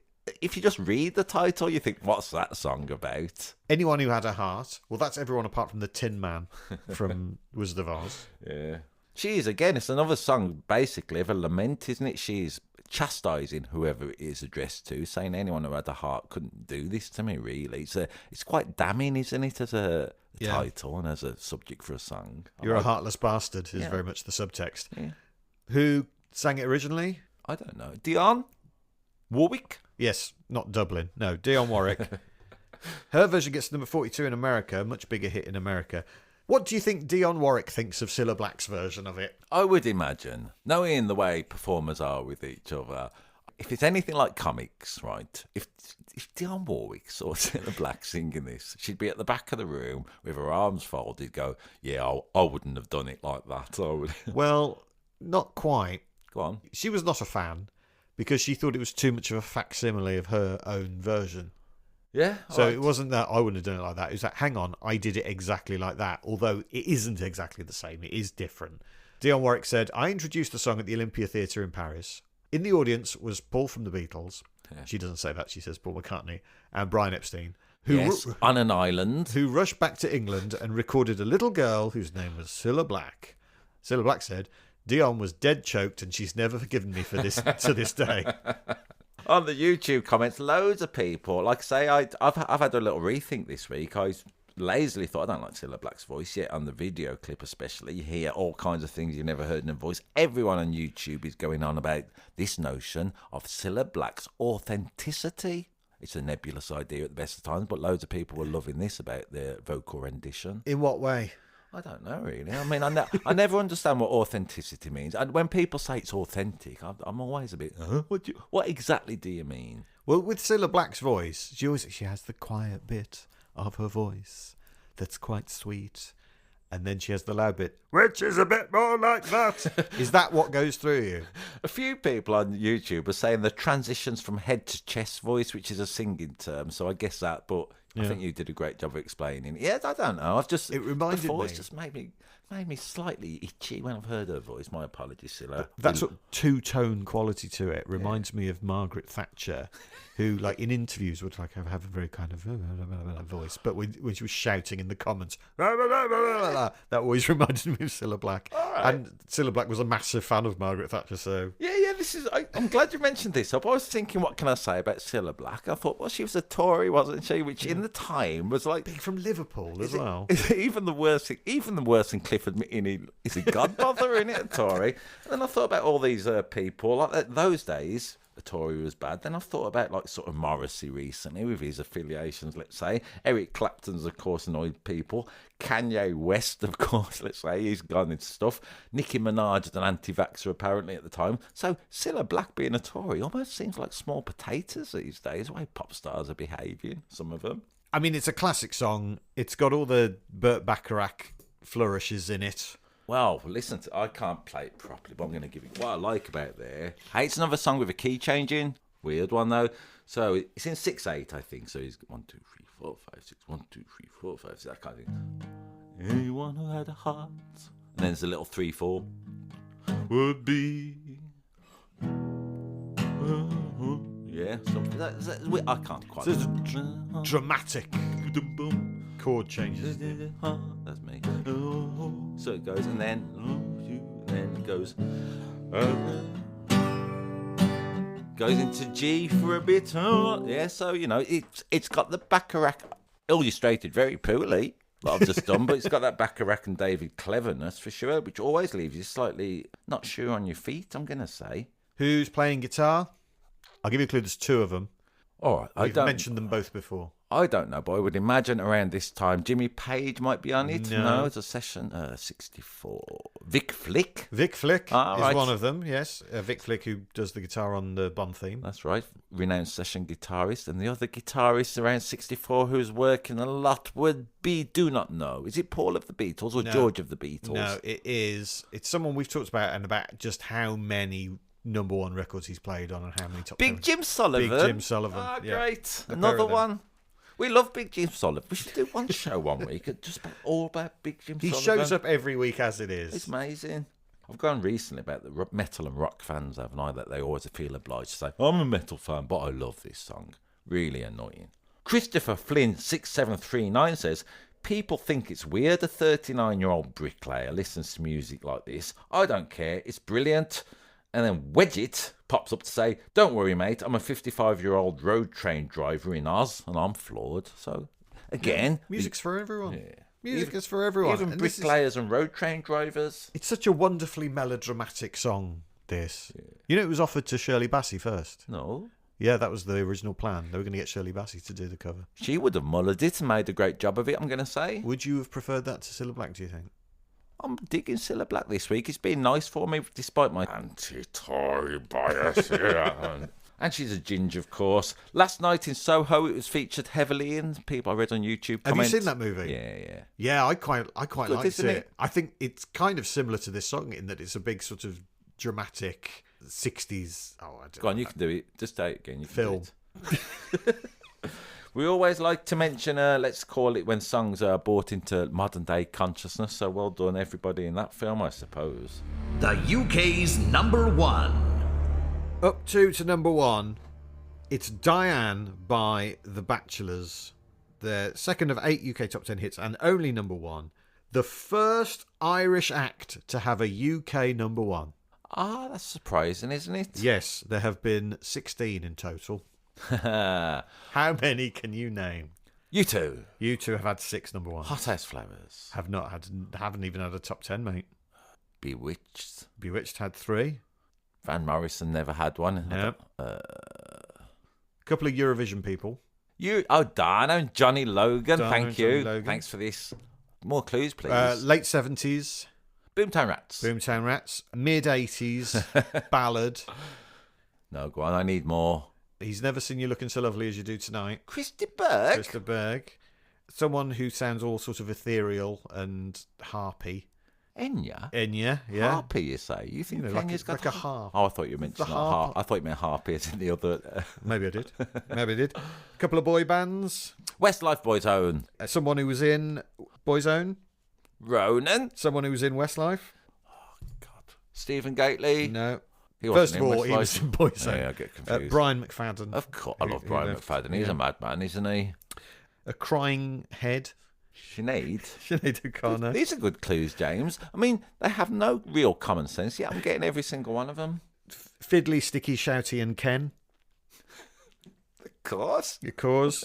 if you just read the title, you think, what's that song about? Anyone Who Had a Heart. Well, that's everyone apart from the Tin Man from Wizard of Oz. Yeah. She is, again, it's another song, basically, of a lament, isn't it? She's chastising whoever it is addressed to, saying anyone who had a heart couldn't do this to me, really. It's quite damning, isn't it, as a title and as a subject for a song. You're a heartless bastard is very much the subtext. Yeah. Who sang it originally? I don't know. Dionne Warwick? Yes, not Dublin. No, Dionne Warwick. Her version gets to number 42 in America, a much bigger hit in America. What do you think Dionne Warwick thinks of Cilla Black's version of it? I would imagine, knowing the way performers are with each other, if it's anything like comics, right, if Dionne Warwick saw Cilla Black singing this, she'd be at the back of the room with her arms folded, go, yeah, I wouldn't have done it like that. I would. Well, not quite. Go on. She was not a fan because she thought it was too much of a facsimile of her own version. Yeah. So right. it wasn't that I wouldn't have done it like that. It was that, hang on, I did it exactly like that. Although it isn't exactly the same. It is different. Dionne Warwick said, I introduced the song at the Olympia Theatre in Paris. In the audience was Paul from the Beatles. Yeah. She doesn't say that. She says Paul McCartney and Brian Epstein. On an island. Who rushed back to England and recorded a little girl whose name was Cilla Black. Cilla Black said, Dionne was dead choked and she's never forgiven me for this to this day. On the YouTube comments, loads of people, like I say, I've had a little rethink this week. I lazily thought, I don't like Cilla Black's voice yet. On the video clip especially, you hear all kinds of things you never heard in her voice. Everyone on YouTube is going on about this notion of Cilla Black's authenticity. It's a nebulous idea at the best of times, but loads of people were loving this about their vocal rendition. In what way? I don't know, really. I mean, I never understand what authenticity means. And when people say it's authentic, I'm always a bit, huh? What exactly do you mean? Well, with Cilla Black's voice, she has the quiet bit of her voice that's quite sweet. And then she has the loud bit, which is a bit more like that. Is that what goes through you? A few people on YouTube are saying the transitions from head to chest voice, which is a singing term, so I guess that, but I think you did a great job of explaining. Yeah, I don't know. It reminded the voice just made me slightly itchy when I've heard her voice. My apologies, Cilla. That sort of two-tone quality to it reminds me of Margaret Thatcher, who, like, in interviews would like have a very kind of voice, but when she was shouting in the comments, that always reminded me of Cilla Black. Right. And Cilla Black was a massive fan of Margaret Thatcher, so yeah. I'm glad you mentioned this. I was thinking, what can I say about Cilla Black? I thought, well, she was a Tory, wasn't she? Which in the time was like being from Liverpool as well. Even the worst than Cliff admitting is a godmother, in it, a Tory. And then I thought about all these people. Like those days, a Tory was bad. Then I've thought about like sort of Morrissey recently with his affiliations, let's say. Eric Clapton's, of course, annoyed people. Kanye West, of course, let's say, he's gone into stuff. Nicki Minaj is an anti-vaxxer apparently at the time. So Cilla Black being a Tory almost seems like small potatoes these days, the way pop stars are behaving, some of them. I mean, it's a classic song. It's got all the Burt Bacharach flourishes in it. Well, listen, I can't play it properly, but I'm going to give it what I like about there. Hey, it's another song with a key change in. Weird one, though. So it's in 6/8, I think. So he's 1, 2, 3, 4, 5, 6. 1, 2, 3, 4, 5, 6. That kind of thing. Anyone who had a heart. And then there's a little 3/4. Would be. Yeah, something. I can't quite. So there's dramatic chord changes. That's me. So it goes, and then it goes into G for a bit. Yeah, so it's got the Bacharach illustrated very poorly, what I've just done, but it's got that Bacharach and David cleverness for sure, which always leaves you slightly not sure on your feet, I'm gonna say. Who's playing guitar? I'll give you a clue. There's two of them. All right, We've mentioned them both before. I don't know, but I would imagine around this time Jimmy Page might be on it. No, it's a session 64. Vic Flick. Vic Flick is one of them, yes. Vic Flick, who does the guitar on the Bond theme. That's right, renowned session guitarist. And the other guitarist around 64 who's working a lot would be, do not know. Is it Paul of the Beatles or George of the Beatles? No, it is. It's someone we've talked about and about just how many number one records he's played on and how many top Big 10. Jim Sullivan. Big Jim Sullivan. Ah, great. Another one. We love Big Jim Sullivan. We should do one show one week just all about Big Jim Sullivan. He shows up every week as it is. It's amazing. I've gone recently about the metal and rock fans, haven't I? That they always feel obliged to say, I'm a metal fan, but I love this song. Really annoying. Christopher Flynn 6739 says, people think it's weird a 39-year-old bricklayer listens to music like this. I don't care. It's brilliant. And then Wedgett pops up to say, don't worry, mate, I'm a 55-year-old road train driver in Oz, and I'm floored. So, again... music's for everyone. Yeah. Music is for everyone. Even bricklayers and road train drivers. It's such a wonderfully melodramatic song, this. Yeah. You know, it was offered to Shirley Bassey first. No. Yeah, that was the original plan. They were going to get Shirley Bassey to do the cover. She would have mullered it and made a great job of it, I'm going to say. Would you have preferred that to Cilla Black, do you think? I'm digging Cilla Black this week. It's been nice for me, despite my anti-Tory bias. And she's a ginger, of course. Last night in Soho, it was featured heavily in. People I read on YouTube comments. Have you seen that movie? Yeah. Yeah, I quite liked it. I think it's kind of similar to this song in that it's a big sort of dramatic 60s. Oh, I don't know. Go on, you can do it. Just say it again. You can film. Do it. We always like to mention, let's call it when songs are brought into modern day consciousness. So well done, everybody in that film, I suppose. The UK's number one. Up to number one, it's Diane by The Bachelors. The second of 8 UK top 10 hits and only number one. The first Irish act to have a UK number one. Ah, that's surprising, isn't it? Yes, there have been 16 in total. How many can you name? You two. You two have had 6 number ones. Hothouse Flowers. Haven't even had a top 10, mate. Bewitched. Bewitched had 3. Van Morrison never had one. Yep. A couple of Eurovision people. Dana and Johnny Logan. Thank you. Logan. Thanks for this. More clues, please. Late 70s. Boomtown Rats. Boomtown Rats. Mid 80s. Ballad. No, go on. I need more. He's never seen you looking so lovely as you do tonight. Christy Berg. Krista Berg. Someone who sounds all sort of ethereal and harpy. Enya? Enya, yeah. Harpy, you say? You think Enya's got like a harp. Oh, I thought you meant harp. I thought you meant harpy as in the other. Maybe I did. A couple of boy bands. Westlife Boyzone. Someone who was in Boyzone. Ronan. Someone who was in Westlife. Oh, God. Stephen Gately. No. He First wasn't of all, in he was in Boyzone. Yeah, I get confused. Brian McFadden. Of course. I love Brian McFadden. He's a madman, isn't he? A crying head. Sinead. Sinead O'Connor. These are good clues, James. I mean, they have no real common sense, yet I'm getting every single one of them. Fiddly, Sticky, Shouty and Ken. Of course. Of course.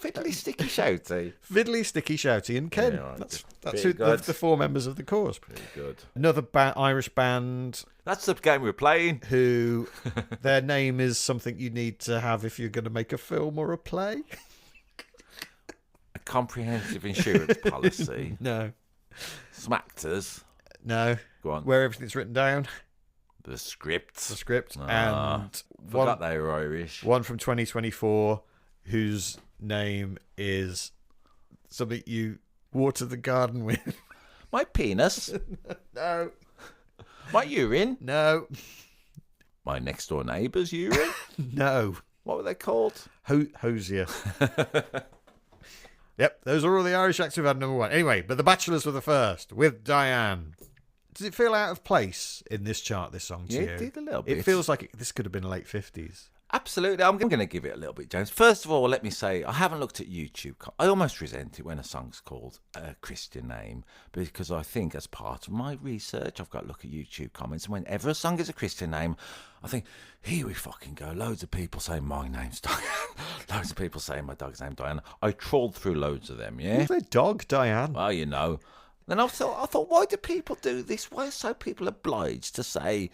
Fiddly, Sticky, Shouty. Fiddly, Sticky, Shouty and Ken. Yeah, right. That's who the four members of the chorus. Pretty good. Another Irish band. That's the game we're playing. Who their name is something you need to have if you're going to make a film or a play. A comprehensive insurance policy. No. Smackers. No. Go on. Where everything's written down. The script. The script. And forgot they were Irish. One from 2024 whose name is something you water the garden with. My penis. No. My urine. No. My next door neighbour's urine. No. What were they called? Hosier. Yep, those are all the Irish acts we've had number one. Anyway, but The Bachelors were the first, with Diane. Does it feel out of place in this chart, this song to you? It did a little bit. It feels like this could have been late 50s. Absolutely. I'm going to give it a little bit, James. First of all, let me say, I haven't looked at YouTube. I almost resent it when a song's called a Christian name, because I think as part of my research, I've got to look at YouTube comments, and whenever a song is a Christian name, I think, here we fucking go. Loads of people saying my name's Diane. Loads of people saying my dog's name Diane. I trawled through loads of them, yeah? Who's their dog, Diane? Well, you know. Then I thought, why do people do this? Why are so people obliged to say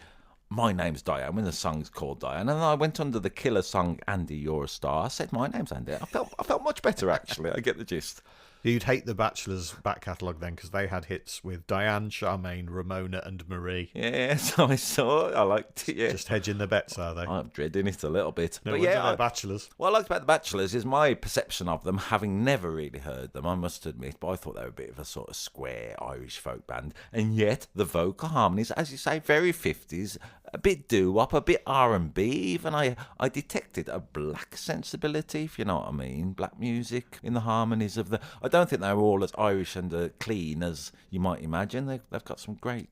my name's Diane when the song's called Diane? And I went under the killer song Andy, You're a Star. I said my name's Andy. I felt much better, actually. I get the gist. You'd hate the Bachelors' back catalogue then, because they had hits with Diane, Charmaine, Ramona and Marie. Yes, I saw it. I liked it, yeah. Just hedging the bets, are they? I'm dreading it a little bit. No but wonder yeah, they're Bachelors. What I liked about the Bachelors is my perception of them, having never really heard them, I must admit, but I thought they were a bit of a sort of square Irish folk band. And yet, the vocal harmonies, as you say, very 50s, a bit doo-wop, a bit R&B even. I detected a black sensibility, if you know what I mean, black music in the harmonies of the... I don't think they were all as Irish and clean as you might imagine. They've got some great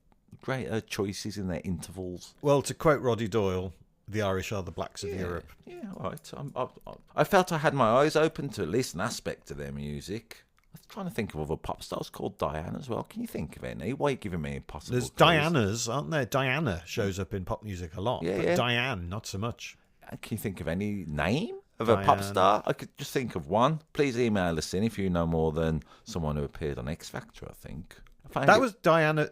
choices in their intervals. Well, to quote Roddy Doyle, the Irish are the blacks of Europe. Yeah, all right. I felt I had my eyes open to at least an aspect of their music. I was trying to think of other pop stars called Diane as well. Can you think of any? Why are you giving me impossible There's clues? Dianas, aren't there? Diana shows up in pop music a lot. Yeah, but yeah. Diane, not so much. Can you think of any name of a pop star? I could just think of one. Please email us in if you know more than someone who appeared on X Factor, I think. That was Diana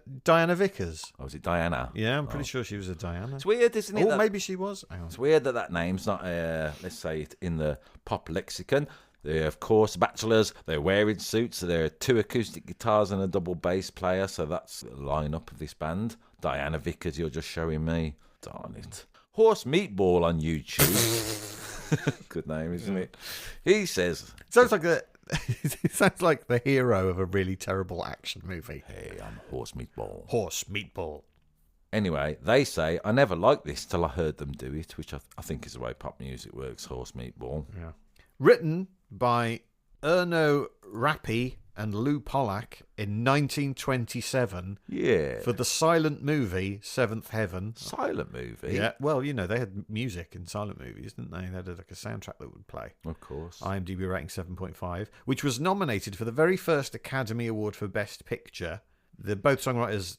Vickers. Oh, was it Diana? Yeah, I'm pretty sure she was a Diana. It's weird, isn't it? Oh, maybe she was. Hang on. It's weird that name's not, let's say, it in the pop lexicon. They're, of course, Bachelors. They're wearing suits. So there are 2 acoustic guitars and a double bass player. So that's the lineup of this band. Diana Vickers, you're just showing me. Darn it. Horse Meatball on YouTube. Good name, isn't it? He says... Sounds like it sounds like the hero of a really terrible action movie. Hey, I'm Horse Meatball. Horse Meatball. Anyway, they say, I never liked this till I heard them do it, which I think is the way pop music works, Horse Meatball. Yeah. Written by Erno Rappi and Lou Pollack in 1927 for the silent movie Seventh Heaven. Silent movie? Yeah, well, you know, they had music in silent movies, didn't they? They had like a soundtrack that would play. Of course. IMDb rating 7.5, which was nominated for the very first Academy Award for Best Picture. Both songwriters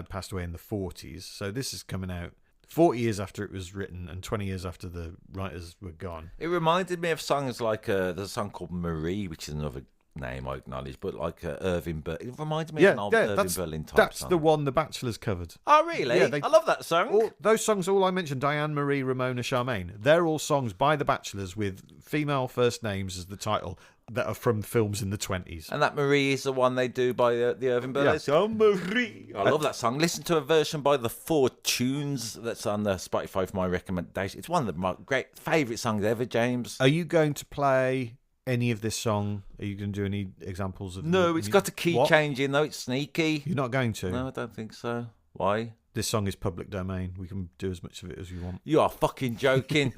passed away in the 40s, so this is coming out 40 years after it was written and 20 years after the writers were gone. It reminded me of songs like there's a song called Marie, which is another name, I acknowledge, but like Irving Berlin. It reminds me of an old Irving Berlin type that's song. the one the Bachelors covered. Oh, really? Yeah, I love that song. Those songs, all I mentioned, Diane, Marie, Ramona, Charmaine, they're all songs by the Bachelors with female first names as the title that are from films in the 20s. And that Marie is the one they do by the Irving Berlin. Yeah. So Marie. I love that song. Listen to a version by the Four Tunes that's on the Spotify for my recommendation. It's one of my great favourite songs ever, James. Are you going to play any of this song? Are you going to do any examples of No, it's got a key change in, though. It's sneaky. You're not going to? No, I don't think so. Why? This song is public domain. We can do as much of it as we want. You are fucking joking.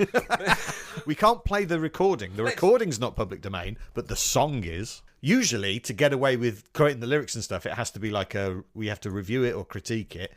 We can't play the recording. The recording's not public domain, but the song is. Usually, to get away with quoting the lyrics and stuff, it has to be like we have to review it or critique it.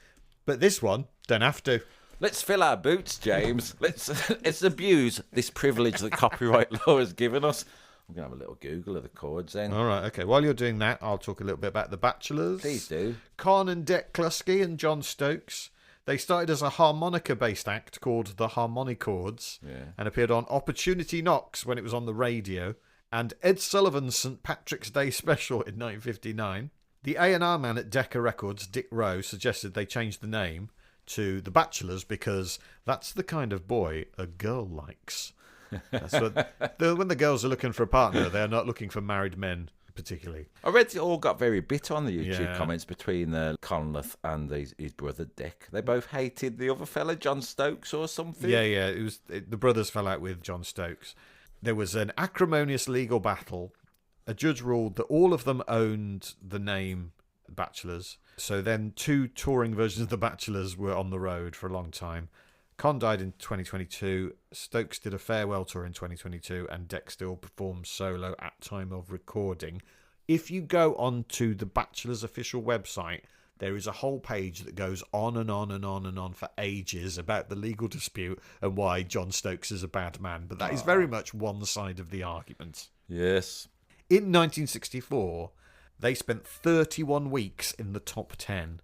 But this one, don't have to. Let's fill our boots, James. Let's abuse this privilege that copyright law has given us. I'm going to have a little Google of the chords then. All right, okay. While you're doing that, I'll talk a little bit about The Bachelors. Please do. Con and Dec Clusky and John Stokes. They started as a harmonica-based act called the Harmonichords and appeared on Opportunity Knocks when it was on the radio, and Ed Sullivan's St. Patrick's Day special in 1959. The A&R man at Decca Records, Dick Rowe, suggested they change the name to The Bachelors because that's the kind of boy a girl likes. That's what, when the girls are looking for a partner, they're not looking for married men particularly. I read it all got very bitter on the YouTube comments between Conleth and his brother Dick. They both hated the other fella, John Stokes or something. Yeah. The brothers fell out with John Stokes. There was an acrimonious legal battle. A judge ruled that all of them owned the name Bachelors. So then 2 touring versions of The Bachelors were on the road for a long time. Con died in 2022, Stokes did a farewell tour in 2022, and Dec still performs solo at time of recording. If you go onto the Bachelor's official website, there is a whole page that goes on and on and on and on for ages about the legal dispute and why John Stokes is a bad man. But that is very much one side of the argument. Yes. In 1964, they spent 31 weeks in the top 10,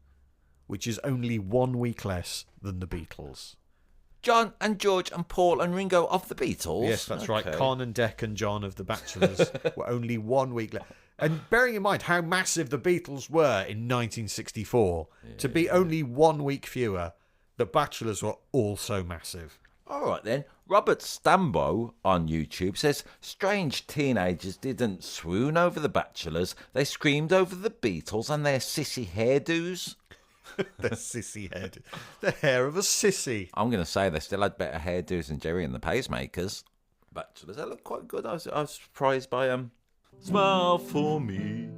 which is only 1 week less than the Beatles. John and George and Paul and Ringo of the Beatles. Yes, that's right. Con and Dec and John of the Bachelors were only 1 week left. And bearing in mind how massive the Beatles were in 1964, to be only 1 week fewer, the Bachelors were also massive. All right then. Robert Stambo on YouTube says, strange teenagers didn't swoon over the Bachelors. They screamed over the Beatles and their sissy hairdos. The sissy head. The hair of a sissy. I'm going to say they still had better hairdos than Jerry and the Pacemakers. Bachelors, they look quite good. I was surprised by them. Smile for me,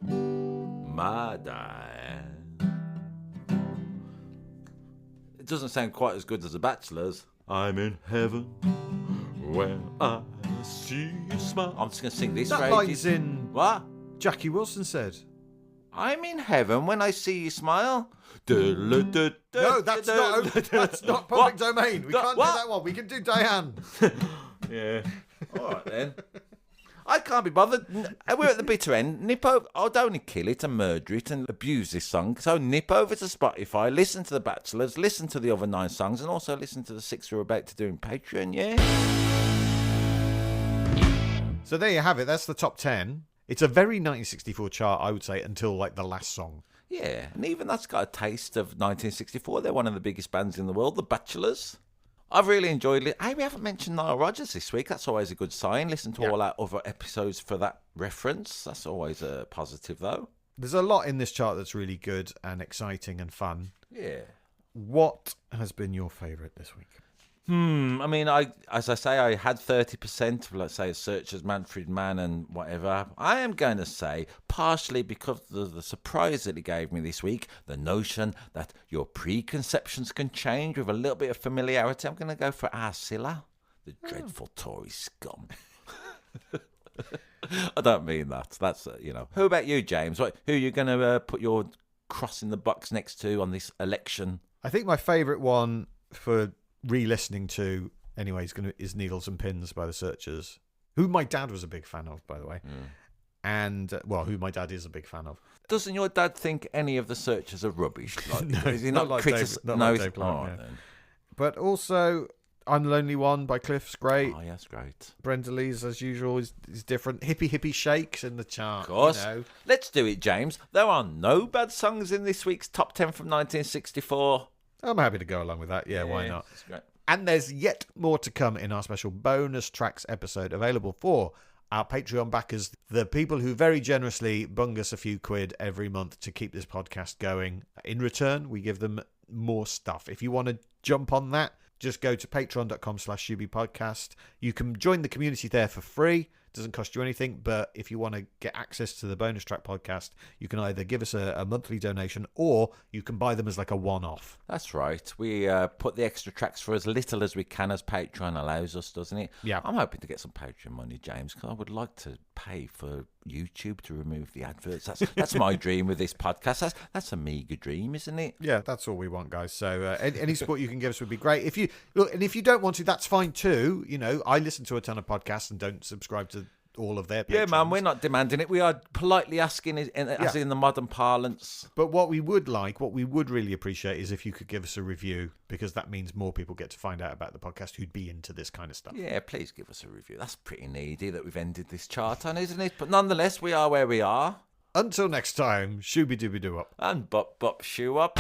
my Diane. It doesn't sound quite as good as the Bachelors. I'm in heaven when I see you smile. I'm just going to sing this That line's in... What? Jackie Wilson said. I'm in heaven when I see you smile. No, that's not public domain. We can't do that one. We can do Diane. Yeah. All right then. I can't be bothered. We're at the bitter end. Nip over. I'd only kill it and murder it and abuse this song. So nip over to Spotify, listen to The Bachelors, listen to the other 9 songs, and also listen to the 6 we're about to do in Patreon, yeah? So there you have it. That's the top 10. It's a very 1964 chart, I would say, until like the last song. Yeah, and even that's got a taste of 1964. They're one of the biggest bands in the world, The Bachelors. I've really enjoyed it. Hey, we haven't mentioned Nile Rodgers this week. That's always a good sign. Listen to all our other episodes for that reference. That's always a positive, though. There's a lot in this chart that's really good and exciting and fun. Yeah. What has been your favourite this week? I mean, as I say, I had 30%, let's say, search as Manfred Mann and whatever. I am going to say, partially because of the surprise that it gave me this week, the notion that your preconceptions can change with a little bit of familiarity, I'm going to go for Arsila, the dreadful Tory scum. I don't mean that. That's, Who about you, James? Who are you going to put your cross in the box next to on this election? I think my favourite one for re-listening to anyway is Needles and Pins by the Searchers, who my dad was a big fan of, by the way, and who my dad is a big fan of. Doesn't your dad think any of the Searchers are rubbish? No, is he not like Dave Clark, But also I'm the Lonely One by Cliff's great. Oh, yes, great. Brenda Lee's, as usual, is different. Hippie Shakes in the chart. Of course. You know. Let's do it, James. There are no bad songs in this week's top 10 from 1964. I'm happy to go along with that. Yeah, why not? That's great. And there's yet more to come in our special bonus tracks episode available for our Patreon backers, the people who very generously bung us a few quid every month to keep this podcast going. In return, we give them more stuff. If you want to jump on that, just go to patreon.com/ShoobyPodcast. You can join the community there for free. Doesn't cost you anything, but if you want to get access to the bonus track podcast, you can either give us a monthly donation or you can buy them as like a one-off. That's right. We put the extra tracks for as little as we can, as Patreon allows us, doesn't it? Yeah. I'm hoping to get some Patreon money, James, because I would like to pay for YouTube to remove the adverts. That's my dream with this podcast. That's a meager dream, isn't it? Yeah, that's all we want, guys. So any support you can give us would be great. If you don't want to, that's fine too. You know, I listen to a ton of podcasts and don't subscribe to all of their patrons. Yeah, man, we're not demanding it. We are politely asking, as in the modern parlance. But what we would really appreciate is if you could give us a review, because that means more people get to find out about the podcast who'd be into this kind of stuff. Yeah, please give us a review. That's pretty needy that we've ended this chart on, isn't it? But nonetheless, we are where we are. Until next time, Shooby Dooby Doo up. And bop bop shoe up.